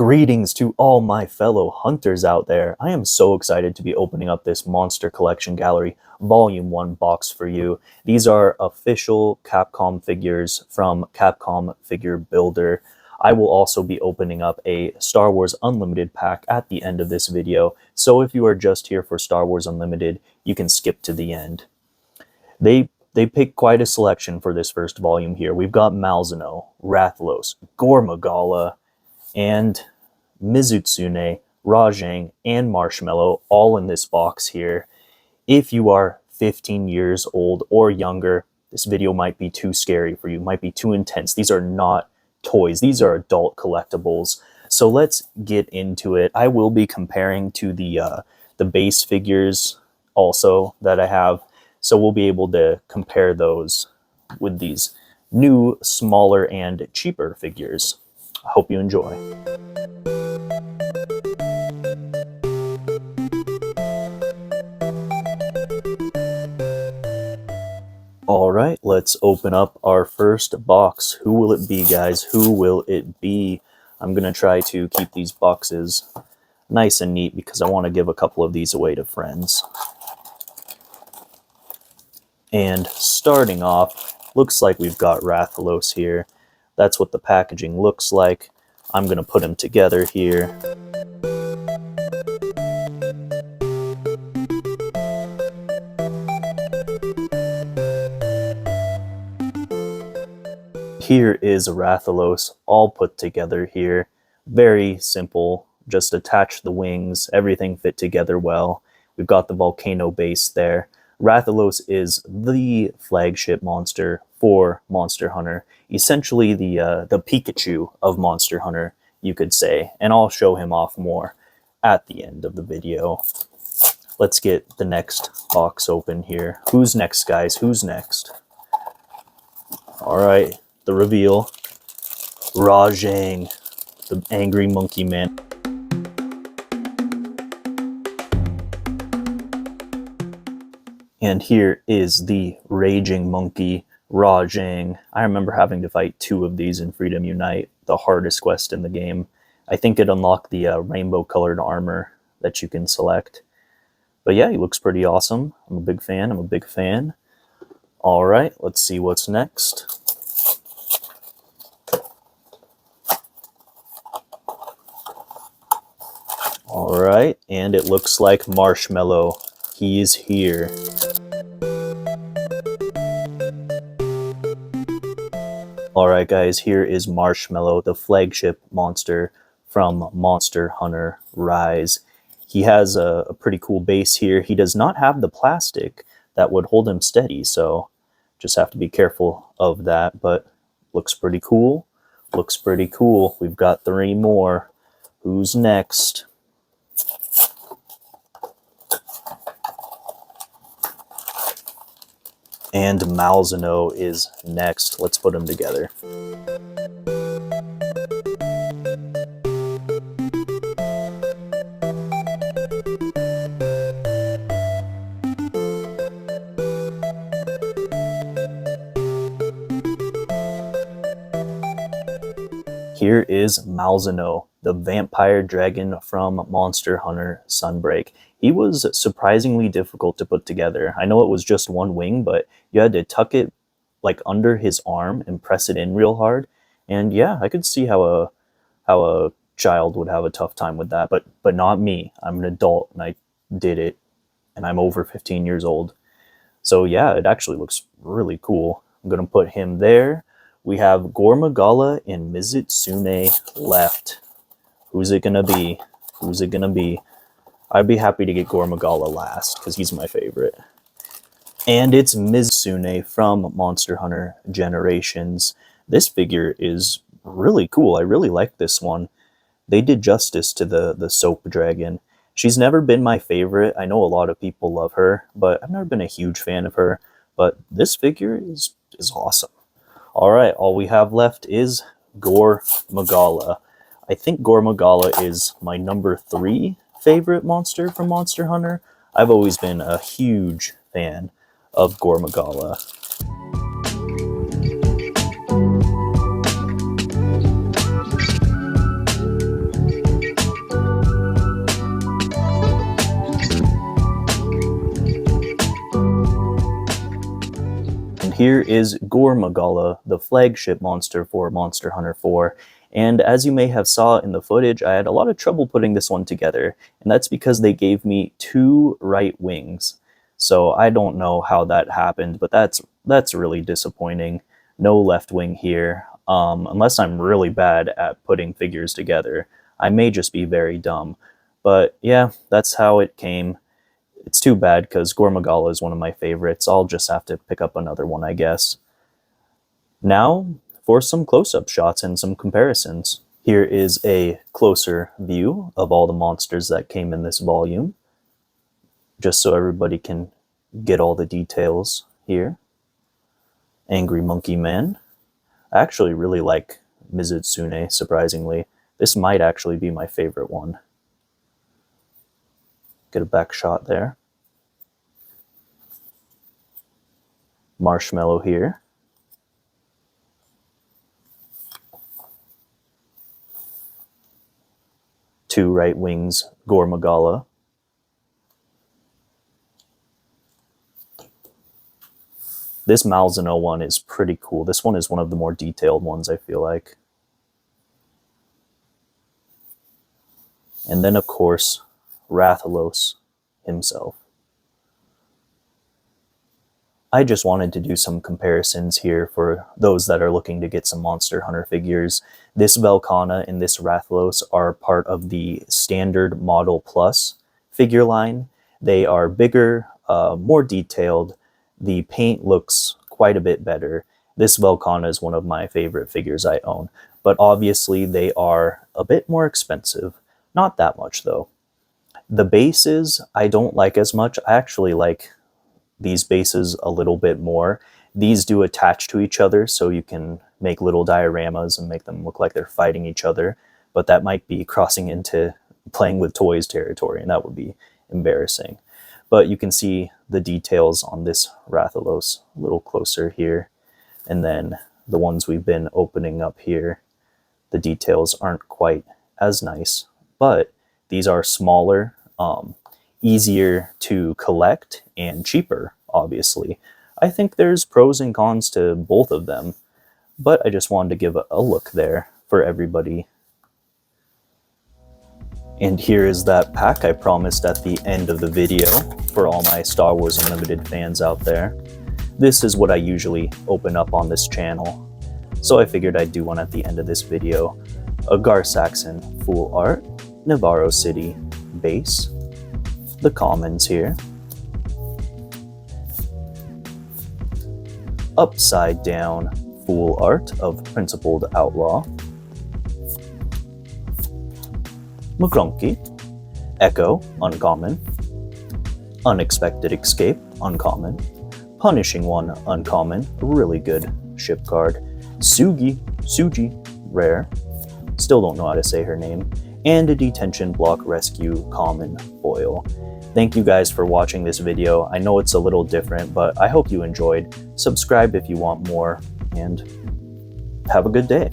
Greetings to all my fellow hunters out there. I am so excited to be opening up this Monster Collection Gallery Volume 1 box for you. These are official Capcom figures from Capcom Figure Builder. I will also be opening up a Star Wars Unlimited pack at the end of this video, so if you are just here for Star Wars Unlimited, you can skip to the end. They picked quite a selection for this first volume here. We've got Malzeno, Rathalos, Gormagala, and Mizutsune, Rajang, and Marshmallow all in this box here. If you are 15 years old or younger, this video might be too scary for you, might be too intense. These are not toys, these are adult collectibles. So let's get into it. I will be comparing to the base figures also that I have, so we'll be able to compare those with these new, smaller, and cheaper figures. I hope you enjoy. Alright, let's open up our first box. Who will it be, guys? Who will it be? I'm going to try to keep these boxes nice and neat because I want to give a couple of these away to friends. And starting off, looks like we've got Rathalos here. That's what the packaging looks like. I'm going to put them together here. Here is Rathalos all put together here. Very simple. Just attach the wings. Everything fit together well. We've got the volcano base there. Rathalos is the flagship monster for Monster Hunter. Essentially the Pikachu of Monster Hunter, you could say. And I'll show him off more at the end of the video. Let's get the next box open here. Who's next, guys? Who's next? Alright, the reveal. Rajang, the angry monkey man. And here is the raging monkey, Rajang. I remember having to fight 2 of these in Freedom Unite, the hardest quest in the game. I think it unlocked the rainbow-colored armor that you can select. But yeah, he looks pretty awesome. I'm a big fan. I'm a big fan. All right, let's see what's next. All right, and it looks like Marshmallow. He's here. Alright guys, here is Marshmallow, the flagship monster from Monster Hunter Rise. He has a pretty cool base here. He does not have the plastic that would hold him steady, so just have to be careful of that, but looks pretty cool. Looks pretty cool. We've got 3 more. Who's next? And Malzeno is next. Let's put them together. Here is Malzeno, the vampire dragon from Monster Hunter Sunbreak. He was surprisingly difficult to put together. I know it was just 1 wing, but you had to tuck it like under his arm and press it in real hard. And yeah, I could see how a child would have a tough time with that, but not me. I'm an adult and I did it, and I'm over 15 years old. So yeah, it actually looks really cool. I'm gonna put him there. We have Gormagala and Mizutsune left. Who's it gonna be? Who's it gonna be? I'd be happy to get Gormagala last, because he's my favorite. And it's Mizutsune from Monster Hunter Generations. This figure is really cool. I really like this one. They did justice to the soap dragon. She's never been my favorite. I know a lot of people love her, but I've never been a huge fan of her. But this figure is awesome. Alright, all we have left is Gormagala. I think Gormagala is my number 3 favorite monster from Monster Hunter. I've always been a huge fan of Gormagala. here is Gormagala, the flagship monster for Monster Hunter 4. And as you may have saw in the footage, I had a lot of trouble putting this one together, and that's because they gave me 2 right wings. So I don't know how that happened, but that's really disappointing. No left wing here, unless I'm really bad at putting figures together. I may just be very dumb. But yeah, that's how it came. It's too bad because Gormagala is one of my favorites. I'll just have to pick up another one, I guess. Now, for some close-up shots and some comparisons. Here is a closer view of all the monsters that came in this volume, just so everybody can get all the details here. Angry Monkey Man. I actually really like Mizutsune, surprisingly. This might actually be my favorite one. Get a back shot there. Marshmallow here. Two right wings, Gormagala. This Malzeno one is pretty cool. This one is one of the more detailed ones, I feel like. And then, of course, Rathalos himself. I just wanted to do some comparisons here for those that are looking to get some Monster Hunter figures. This Velkhana and this Rathalos are part of the Standard Model Plus figure line. They are bigger, more detailed. The paint looks quite a bit better. This Velkhana is one of my favorite figures I own, but obviously they are a bit more expensive. Not that much though. The bases I don't like as much. I actually like these bases a little bit more. These do attach to each other, so you can make little dioramas and make them look like they're fighting each other, but that might be crossing into playing with toys territory, and that would be embarrassing. But you can see the details on this Rathalos a little closer here, and then the ones we've been opening up here, the details aren't quite as nice, but these are smaller, easier to collect, and cheaper, obviously. I think there's pros and cons to both of them, but I just wanted to give a look there for everybody. And here is that pack I promised at the end of the video for all my Star Wars Unlimited fans out there. This is what I usually open up on this channel, so I figured I'd do one at the end of this video. A Gar Saxon Full Art, Navarro City base, the commons here, upside down Full Art of Principled Outlaw, McGrunky, Echo, uncommon, Unexpected Escape, uncommon, Punishing One, uncommon, really good ship card, Suji, rare, still don't know how to say her name, and a Detention Block Rescue common foil. Thank you guys for watching this video. I know it's a little different, but I hope you enjoyed. Subscribe if you want more, and have a good day.